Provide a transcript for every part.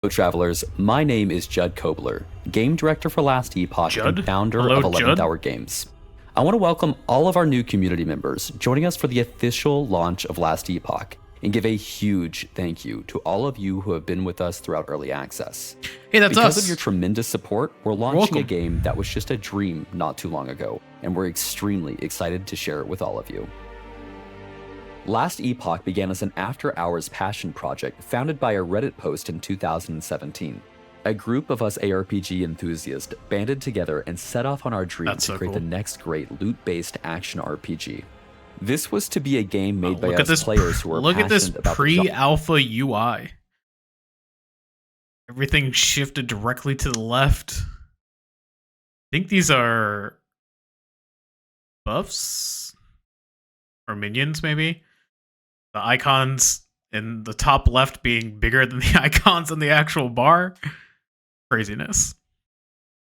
Hello, travelers. My name is Judd Kobler, game director for Last Epoch Judd? and founder Hello, of 11th Judd? Hour Games. I want to welcome all of our new community members joining us for the official launch of Last Epoch and give a huge thank you to all of you who have been with us throughout early access. Hey, that's Because us. of your tremendous support, we're launching welcome. a game that was just a dream not too long ago, and we're extremely excited to share it with all of you. Last Epoch began as an after-hours passion project founded by a Reddit post in 2017. A group of us ARPG enthusiasts banded together and set off on our dream to create the next great loot-based action RPG. This was to be a game made by us players who are look at this passionate about pre-alpha UI. Everything shifted directly to the left. I think these are buffs or minions, maybe. The icons in the top left being bigger than the icons in the actual bar. Craziness.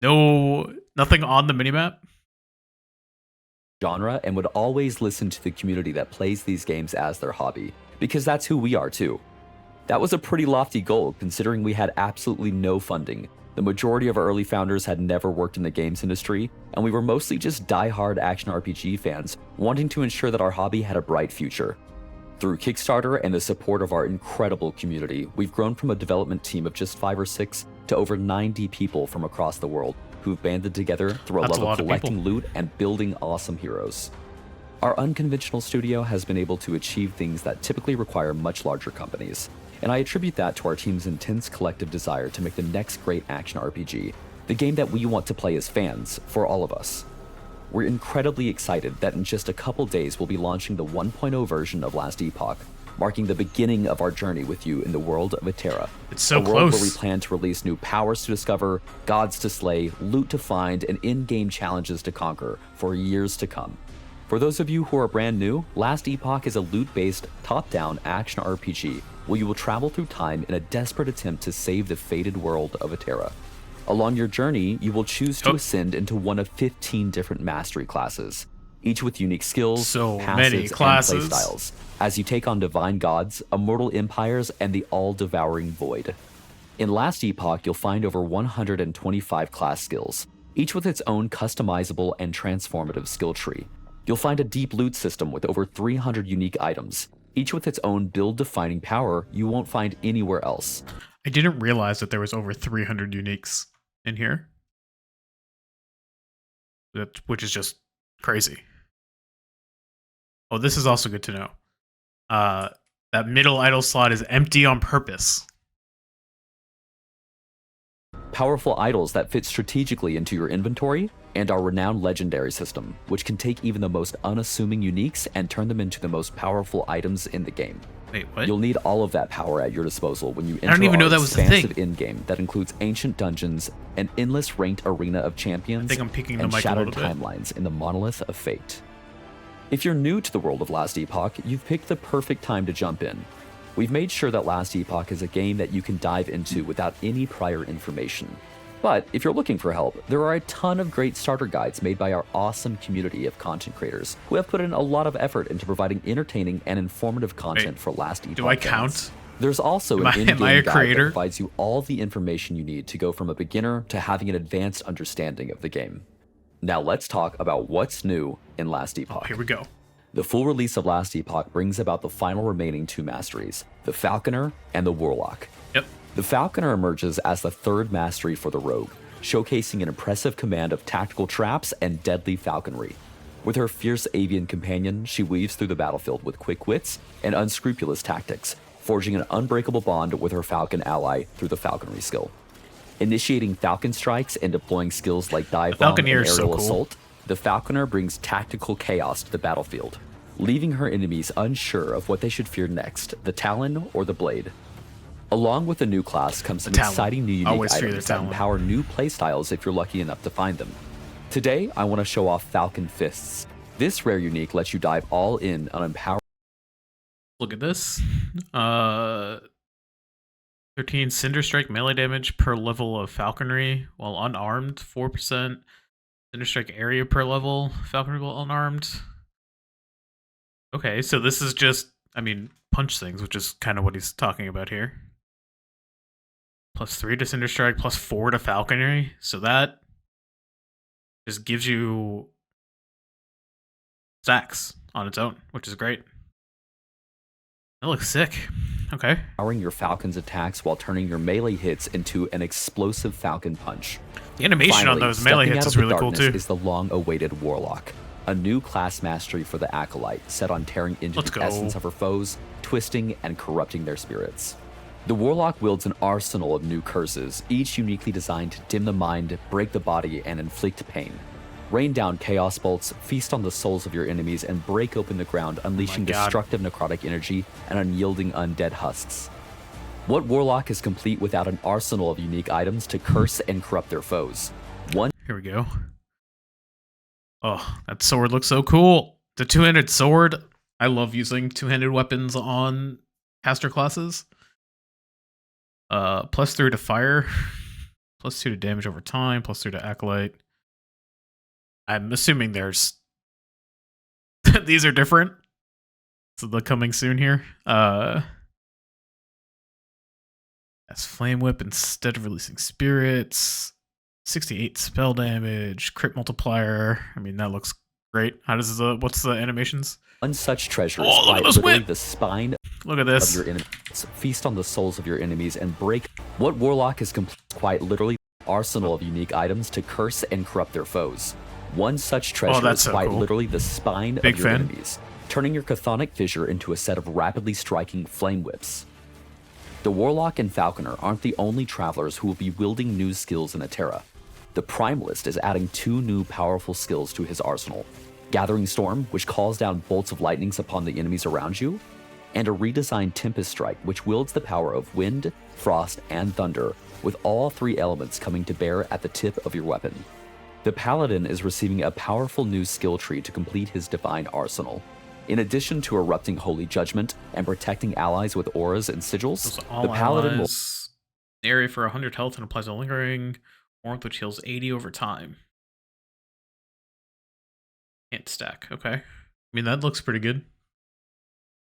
Nothing on the minimap. genre and would always listen to the community that plays these games as their hobby, because that's who we are too. That was a pretty lofty goal considering we had absolutely no funding. The majority of our early founders had never worked in the games industry, and we were mostly just die-hard action RPG fans wanting to ensure that our hobby had a bright future. Through Kickstarter and the support of our incredible community, we've grown from a development team of just 5 or 6 to over 90 people from across the world who've banded together through a love of collecting loot and building awesome heroes. Our unconventional studio has been able to achieve things that typically require much larger companies, and I attribute that to our team's intense collective desire to make the next great action RPG, the game that we want to play as fans for all of us. We're incredibly excited that in just a couple days we'll be launching the 1.0 version of Last Epoch, marking the beginning of our journey with you in the world of Atera. It's so close. A world where we plan to release new powers to discover, gods to slay, loot to find, and in-game challenges to conquer for years to come. For those of you who are brand new, Last Epoch is a loot-based, top-down action RPG where you will travel through time in a desperate attempt to save the fated world of Atera. Along your journey, you will choose to ascend into one of 15 different mastery classes, each with unique skills, passives, and playstyles, as you take on divine gods, immortal empires, and the all-devouring void. In Last Epoch, you'll find over 125 class skills, each with its own customizable and transformative skill tree. You'll find a deep loot system with over 300 unique items, each with its own build-defining power you won't find anywhere else. I didn't realize that there was over 300 uniques in here, which is just crazy. Oh, this is also good to know. That middle idle slot is empty on purpose. Powerful idols that fit strategically into your inventory, and our renowned legendary system, which can take even the most unassuming uniques and turn them into the most powerful items in the game. Wait, what? You'll need all of that power at your disposal when you enter I don't even know that was the thing. expansive in-game that includes ancient dungeons, an endless ranked arena of champions, and shattered timelines in the Monolith of Fate. If you're new to the world of Last Epoch, you've picked the perfect time to jump in. We've made sure that Last Epoch is a game that you can dive into without any prior information. But if you're looking for help, there are a ton of great starter guides made by our awesome community of content creators who have put in a lot of effort into providing entertaining and informative content for Last Epoch. Do I count? There's also an in-game guide that provides you all the information you need to go from a beginner to having an advanced understanding of the game. Now let's talk about what's new in Last Epoch. Here we go. The full release of Last Epoch brings about the final remaining 2 masteries, the Falconer and the Warlock. Yep. The Falconer emerges as the 3rd mastery for the Rogue, showcasing an impressive command of tactical traps and deadly falconry. With her fierce avian companion, she weaves through the battlefield with quick wits and unscrupulous tactics, forging an unbreakable bond with her Falcon ally through the falconry skill. Initiating Falcon strikes and deploying skills like dive bomb and aerial assault, the Falconer brings tactical chaos to the battlefield, leaving her enemies unsure of what they should fear next, the Talon or the Blade. Along with the new class comes some exciting new unique items that empower new playstyles if you're lucky enough to find them. Today, I want to show off Falcon Fists. This rare unique lets you dive all in on empower. Look at this. 13 Cinder Strike melee damage per level of Falconry while unarmed. 4% Cinder Strike area per level Falconry while unarmed. Okay, so this is just, punch things, which is kind of what he's talking about here. +3 to Cinder Strike, +4 to Falconry. So that just gives you stacks on its own, which is great. That looks sick. Okay. Powering your Falcon's attacks while turning your melee hits into an explosive Falcon punch. The animation Finally, on those melee stepping hits out is of the really cool darkness too. is the long-awaited Warlock, a new class mastery for the Acolyte, set on tearing into Let's the go. essence of her foes, twisting and corrupting their spirits. The Warlock wields an arsenal of new curses, each uniquely designed to dim the mind, break the body, and inflict pain. Rain down chaos bolts, feast on the souls of your enemies, and break open the ground, unleashing God. destructive necrotic energy and unyielding undead husks. What Warlock is complete without an arsenal of unique items to curse and corrupt their foes? One Here we go. Oh, that sword looks so cool. The two-handed sword. I love using two-handed weapons on caster classes. +3 to fire, +2 to damage over time, +3 to acolyte. I'm assuming there's these are different. So they're coming soon here. As flame whip instead of releasing spirits. 68 spell damage, crit multiplier. I mean, that looks great. How does what's the animations? such treasure is Oh, look quite at this literally whip! the spine Look at of this. your enemies. Feast on the souls of your enemies and break. What Warlock is complete quite literally an arsenal of unique items to curse and corrupt their foes. One such treasure that's is so quite cool. literally the spine Big of your fan. enemies, turning your chthonic fissure into a set of rapidly striking flame whips. The Warlock and Falconer aren't the only travelers who will be wielding new skills in Atera. The Primalist is adding 2 new powerful skills to his arsenal: Gathering Storm, which calls down bolts of lightnings upon the enemies around you, and a redesigned Tempest Strike, which wields the power of wind, frost, and thunder, with all 3 elements coming to bear at the tip of your weapon. The Paladin is receiving a powerful new skill tree to complete his divine arsenal. In addition to erupting Holy Judgment and protecting allies with auras and sigils, Those all the Paladin will allies. Area for 100 health and applies a lingering warmth, which heals 80 over time. Can't stack. Okay. I mean, that looks pretty good.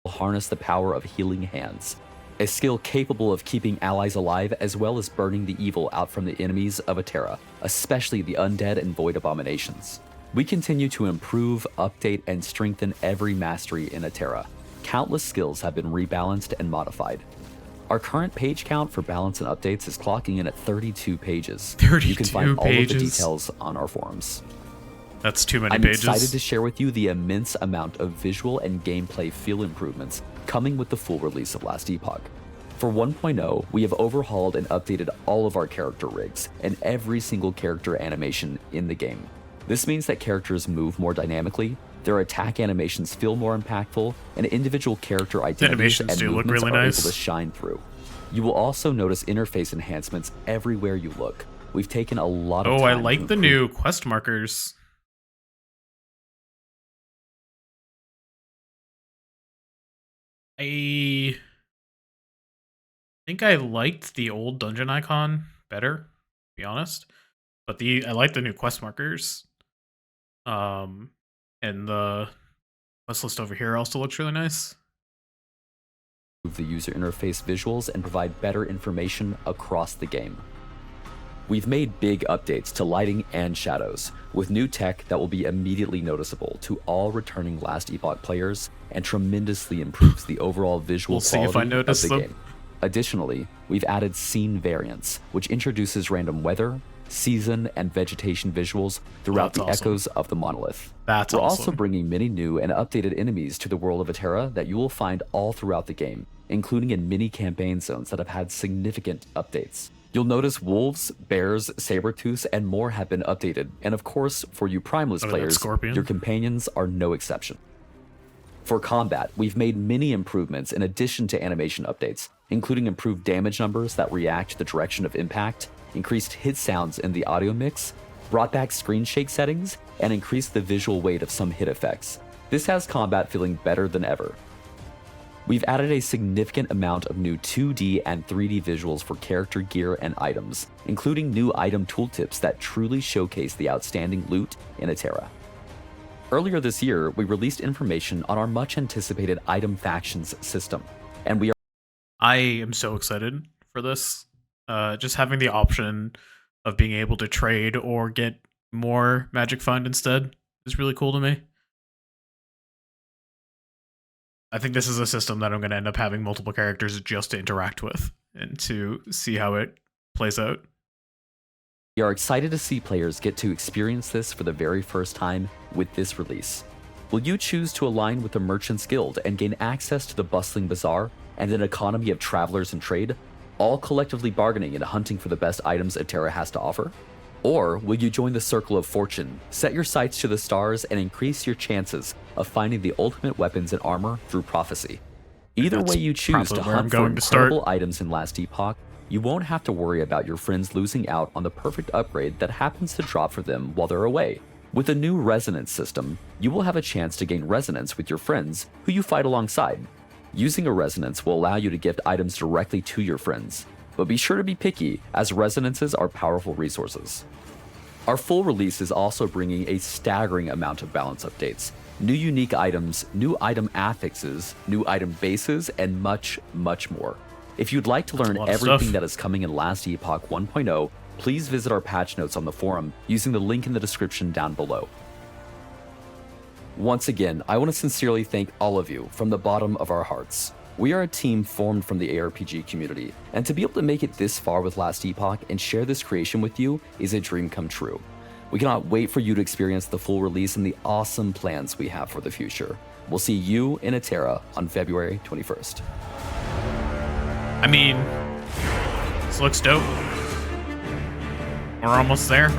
harness the power of Healing Hands, a skill capable of keeping allies alive as well as burning the evil out from the enemies of Atera, especially the undead and void abominations. We continue to improve, update, and strengthen every mastery in Atera. Countless skills have been rebalanced and modified. Our current page count for balance and updates is clocking in at 32 pages. You can 32 find all of the pages. details on our forums. That's too many I'm pages. excited to share with you the immense amount of visual and gameplay feel improvements coming with the full release of Last Epoch. For 1.0, we have overhauled and updated all of our character rigs and every single character animation in the game. This means that characters move more dynamically, their attack animations feel more impactful, and individual character identities animations and do look movements really are nice. able to shine through. You will also notice interface enhancements everywhere you look. We've taken a lot of Oh, time I to like the improve new quest markers. I think I liked the old dungeon icon better, to be honest. But I like the new quest markers. And the quest list over here also looks really nice. the user interface visuals and provide better information across the game. We've made big updates to lighting and shadows, with new tech that will be immediately noticeable to all returning Last Epoch players and tremendously improves the overall visual We'll see if I quality notice of the them. game. Additionally, we've added scene variants, which introduces random weather, season, and vegetation visuals throughout That's the awesome. echoes of the monolith. That's We're awesome. also bringing many new and updated enemies to the world of Atera that you will find all throughout the game, including in many campaign zones that have had significant updates. You'll notice wolves, bears, saber-tooths, and more have been updated, and of course, for you Primeless Look at that players, scorpion. your companions are no exception. For combat, we've made many improvements in addition to animation updates, including improved damage numbers that react to the direction of impact, increased hit sounds in the audio mix, brought back screen shake settings, and increased the visual weight of some hit effects. This has combat feeling better than ever. We've added a significant amount of new 2D and 3D visuals for character gear and items, including new item tooltips that truly showcase the outstanding loot in Atera. Earlier this year, we released information on our much-anticipated item factions system, and we are I am so excited for this. Just having the option of being able to trade or get more magic fund instead is really cool to me. I think this is a system that I'm going to end up having multiple characters just to interact with and to see how it plays out. We are excited to see players get to experience this for the very first time with this release. Will you choose to align with the Merchants Guild and gain access to the bustling bazaar and an economy of travelers and trade, all collectively bargaining and hunting for the best items Eterra has to offer? Or will you join the Circle of Fortune, set your sights to the stars, and increase your chances of finding the ultimate weapons and armor through prophecy? Either way you choose to hunt for incredible items in Last Epoch, you won't have to worry about your friends losing out on the perfect upgrade that happens to drop for them while they're away. With a new resonance system, you will have a chance to gain resonance with your friends who you fight alongside. Using a resonance will allow you to gift items directly to your friends, but be sure to be picky as resonances are powerful resources. Our full release is also bringing a staggering amount of balance updates, new unique items, new item affixes, new item bases, and much, much more. If you'd like to learn everything that is coming in Last Epoch 1.0, please visit our patch notes on the forum using the link in the description down below. Once again, I want to sincerely thank all of you from the bottom of our hearts. We are a team formed from the ARPG community, and to be able to make it this far with Last Epoch and share this creation with you is a dream come true. We cannot wait for you to experience the full release and the awesome plans we have for the future. We'll see you in Eterra on February 21st. I mean, this looks dope. We're almost there.